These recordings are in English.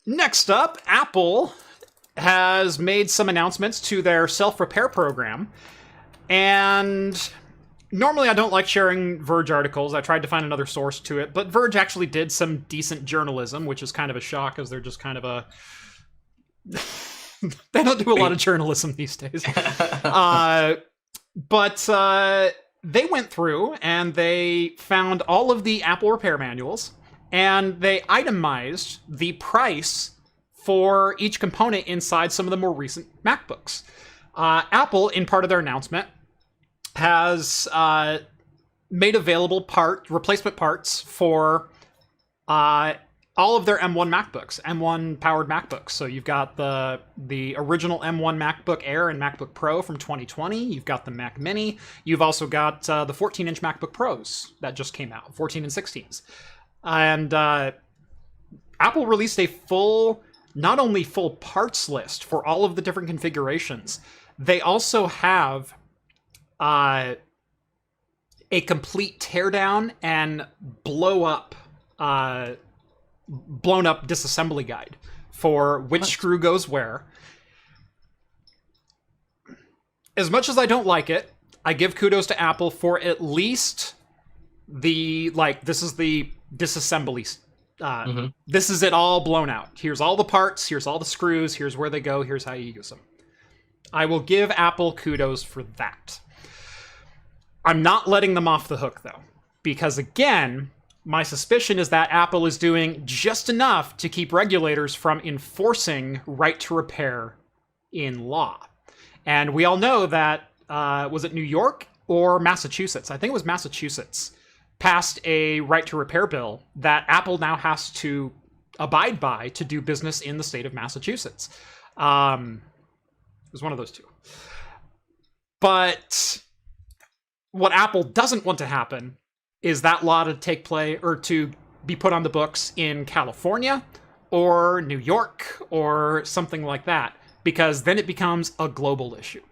Next up, Apple has made some announcements to their self-repair program. And normally I don't like sharing Verge articles. I tried to find another source to it, but Verge actually did some decent journalism, which is kind of a shock as they're just kind of a... they don't do a lot of journalism these days. But they went through and they found all of the Apple repair manuals, and they itemized the price for each component inside some of the more recent MacBooks. Apple, in part of their announcement, has made available replacement parts for all of their M1 MacBooks, M1 powered MacBooks. So you've got the original M1 MacBook Air and MacBook Pro from 2020. You've got the Mac Mini. You've also got the 14-inch MacBook Pros that just came out, 14 and 16s. And Apple released a not only full parts list for all of the different configurations, they also have a complete teardown and blown up disassembly guide for which screw goes where. As much as I don't like it, I give kudos to Apple for at least this is the disassembly. This is it all blown out. Here's all the parts, here's all the screws, here's where they go, here's how you use them. I will give Apple kudos for that. I'm not letting them off the hook, though, because again, my suspicion is that Apple is doing just enough to keep regulators from enforcing right to repair in law. And we all know that, was it New York or Massachusetts? I think it was Massachusetts passed a right to repair bill that Apple now has to abide by to do business in the state of Massachusetts. It was one of those two. But what Apple doesn't want to happen is that law to take play or to be put on the books in California or New York or something like that, because then it becomes a global issue.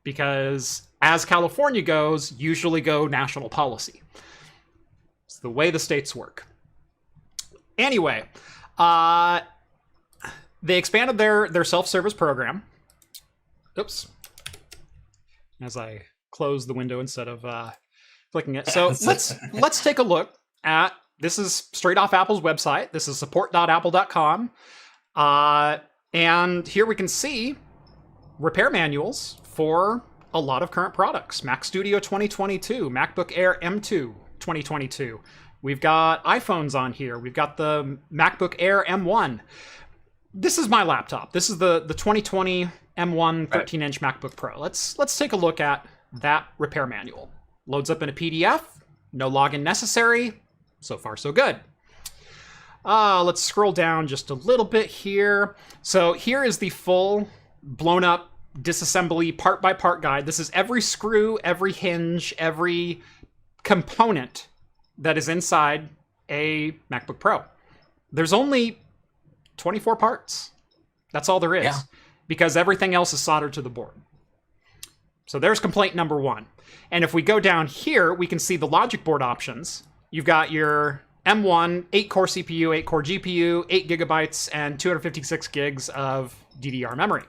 Because as California goes, usually go national policy. It's the way the states work. Anyway, they expanded their self-service program. Oops. As I close the window instead of clicking it. So let's take a look at, this is straight off Apple's website. This is support.apple.com. And here we can see repair manuals for a lot of current products. Mac Studio 2022, MacBook Air M2 2022. We've got iPhones on here. We've got the MacBook Air M1. This is my laptop. This is the 2020 M1 13-inch MacBook Pro. Let's take a look at that repair manual. Loads up in a PDF. No login necessary. So far, so good. Let's scroll down just a little bit here. So here is the full blown up disassembly part-by-part guide. This is every screw, every hinge, every component that is inside a MacBook Pro. There's only 24 parts. That's all there is. Because everything else is soldered to the board. So there's complaint number one. And if we go down here, we can see the logic board options. You've got your M1, 8-core CPU, 8-core GPU, 8 gigabytes, and 256 gigs of DDR memory.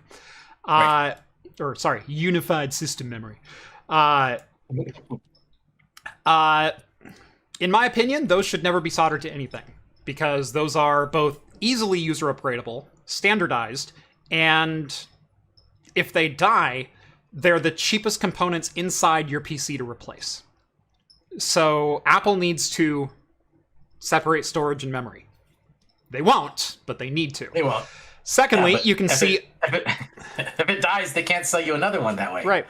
Unified system memory. In my opinion, those should never be soldered to anything, because those are both easily user upgradable, standardized, and if they die, they're the cheapest components inside your PC to replace. So Apple needs to separate storage and memory. They won't, but they need to. They won't. Secondly, you can see... If it dies, they can't sell you another one that way. Right.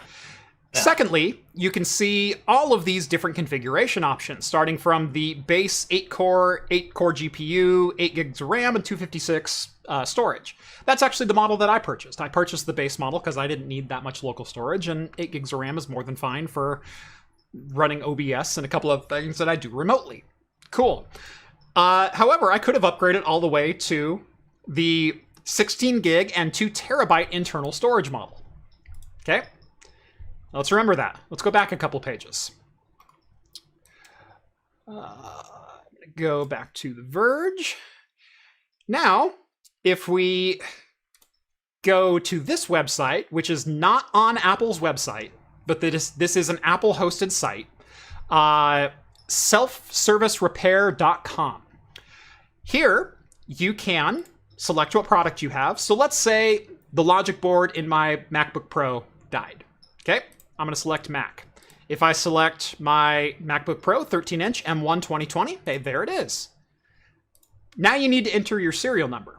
Yeah. Secondly, you can see all of these different configuration options, starting from the base 8-core GPU, 8 gigs of RAM, and 256 storage. That's actually the model that I purchased. I purchased the base model because I didn't need that much local storage, and 8 gigs of RAM is more than fine for running OBS and a couple of things that I do remotely. Cool. However, I could have upgraded all the way to the 16 gig and 2 terabyte internal storage model. Okay? Let's remember that. Let's go back a couple pages. I'm going to go back to The Verge. Now, if we go to this website, which is not on Apple's website, but this is an Apple-hosted site, selfservicerepair.com. Here, you can select what product you have. So let's say the logic board in my MacBook Pro died. Okay, I'm going to select Mac. If I select my MacBook Pro 13-inch M1 2020, hey, there it is. Now you need to enter your serial number.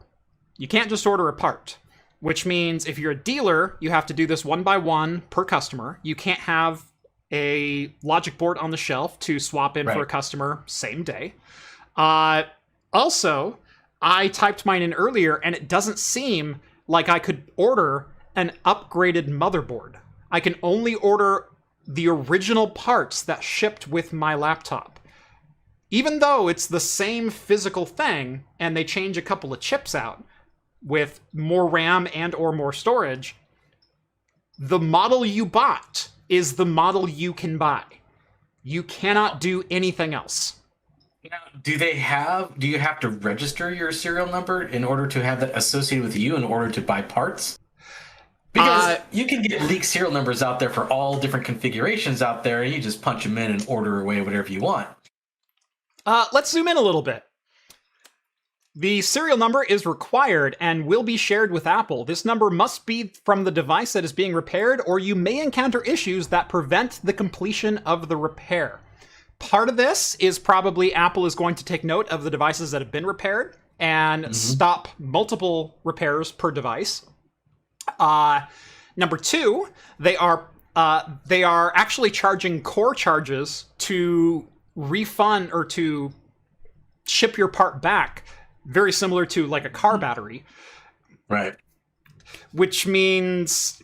You can't just order a part, which means if you're a dealer, you have to do this one by one per customer. You can't have a logic board on the shelf to swap in for a customer same day. Also, I typed mine in earlier, and it doesn't seem like I could order an upgraded motherboard. I can only order the original parts that shipped with my laptop. Even though it's the same physical thing, and they change a couple of chips out with more RAM and or more storage, the model you bought is the model you can buy. You cannot do anything else. Now, do you have to register your serial number in order to have that associated with you in order to buy parts? Because you can get leaked serial numbers out there for all different configurations out there, and you just punch them in and order away whatever you want. Let's zoom in a little bit. The serial number is required and will be shared with Apple. This number must be from the device that is being repaired, or you may encounter issues that prevent the completion of the repair. Part of this is probably Apple is going to take note of the devices that have been repaired and stop multiple repairs per device. Number two, they are actually charging core charges to refund or to ship your part back, very similar to like a car battery. Right. Which means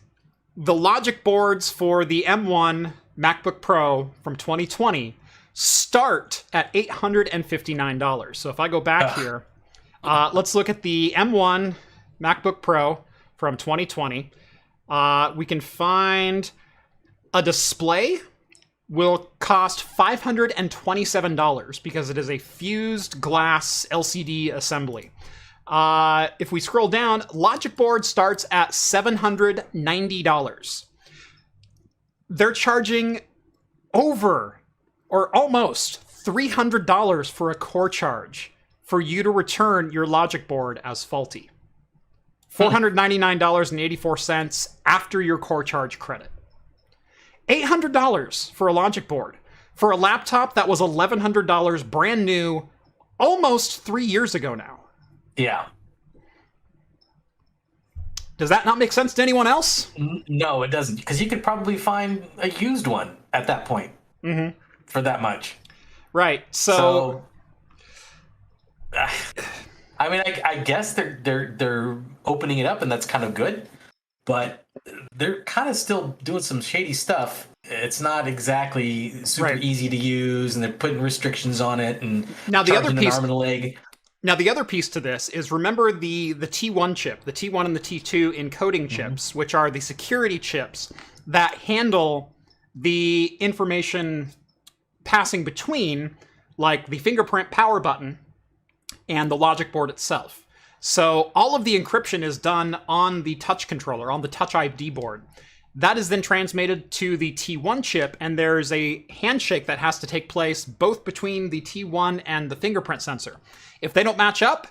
the logic boards for the M1 MacBook Pro from 2020 start at $859. So if I go back here, let's look at the M1 MacBook Pro from 2020. We can find a display will cost $527 because it is a fused glass LCD assembly. If we scroll down, logic board starts at $790. They're charging over or almost $300 for a core charge for you to return your logic board as faulty. $499.84 after your core charge credit. $800 for a logic board for a laptop that was $1,100 brand new almost 3 years ago now. Yeah. Does that not make sense to anyone else? No, it doesn't, because you could probably find a used one at that point for that much. Right. So I mean, I guess they're opening it up, and that's kind of good, but they're kind of still doing some shady stuff. It's not exactly super easy to use, and they're putting restrictions on it, and now the other piece, an arm and a leg. Now the other piece to this is, remember the T1 chip, the T1 and the T2 encoding chips, which are the security chips that handle the information passing between, like the fingerprint power button and the logic board itself. So all of the encryption is done on the touch controller, on the Touch ID board. That is then transmitted to the T1 chip, and there's a handshake that has to take place both between the T1 and the fingerprint sensor. If they don't match up,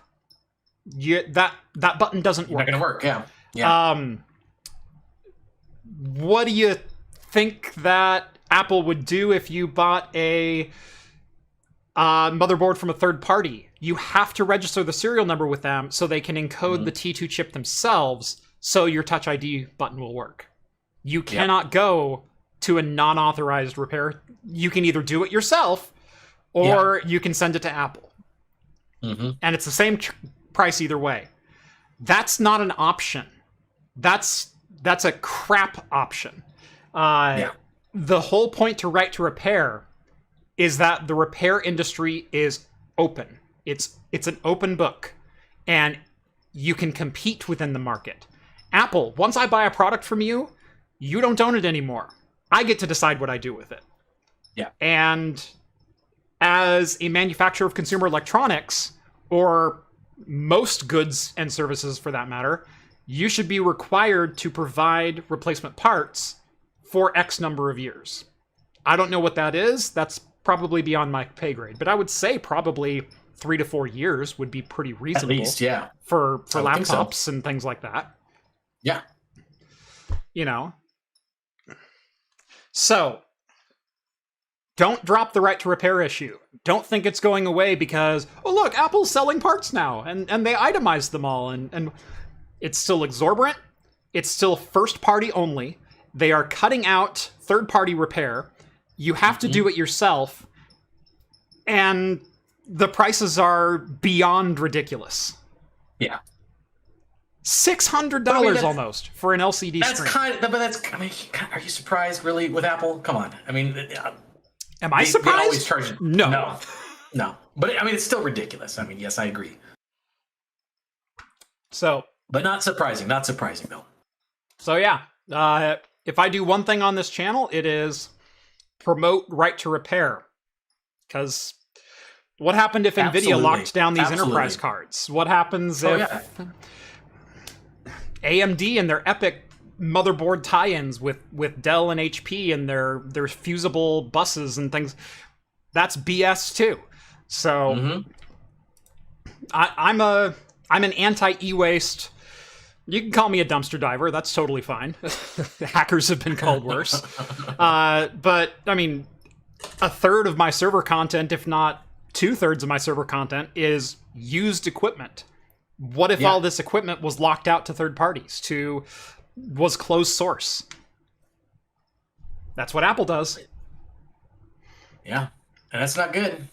that button doesn't work. Not going to work, yeah. What do you think that Apple would do if you bought a motherboard from a third party? You have to register the serial number with them so they can encode the T2 chip themselves, so your Touch ID button will work. You cannot go to a non-authorized repair. You can either do it yourself, or you can send it to Apple. And it's the same price either way. That's not an option. That's a crap option. The whole point to right to repair is that the repair industry is open. It's an open book, and you can compete within the market. Apple, once I buy a product from you, you don't own it anymore. I get to decide what I do with it. Yeah. And as a manufacturer of consumer electronics, or most goods and services for that matter, you should be required to provide replacement parts for X number of years. I don't know what that is. That's probably beyond my pay grade, but I would say probably 3 to 4 years would be pretty reasonable. At least, yeah. For laptops so. And things like that. Yeah. You know. So, don't drop the right to repair issue. Don't think it's going away because, oh look, Apple's selling parts now, and they itemize them all, and it's still exorbitant. It's still first party only. They are cutting out third party repair. You have to do it yourself, and the prices are beyond ridiculous. Yeah. $600 almost for an LCD screen. Are you surprised really with Apple? Come on. I mean, am I surprised? They always charge. No. But I mean, it's still ridiculous. I mean, yes, I agree. So, but not surprising. Not surprising though. So yeah, if I do one thing on this channel, it is promote right to repair. Because what happened if NVIDIA locked down these enterprise cards? What happens if AMD and their EPYC motherboard tie-ins with Dell and HP and their fusible buses and things? That's BS too. So I'm an anti-e-waste. You can call me a dumpster diver. That's totally fine. Hackers have been called worse. But I mean, a third of my server content, if not 2/3 of my server content, is used equipment. What if all this equipment was locked out to third parties, was closed source? That's what Apple does. Yeah, and that's not good.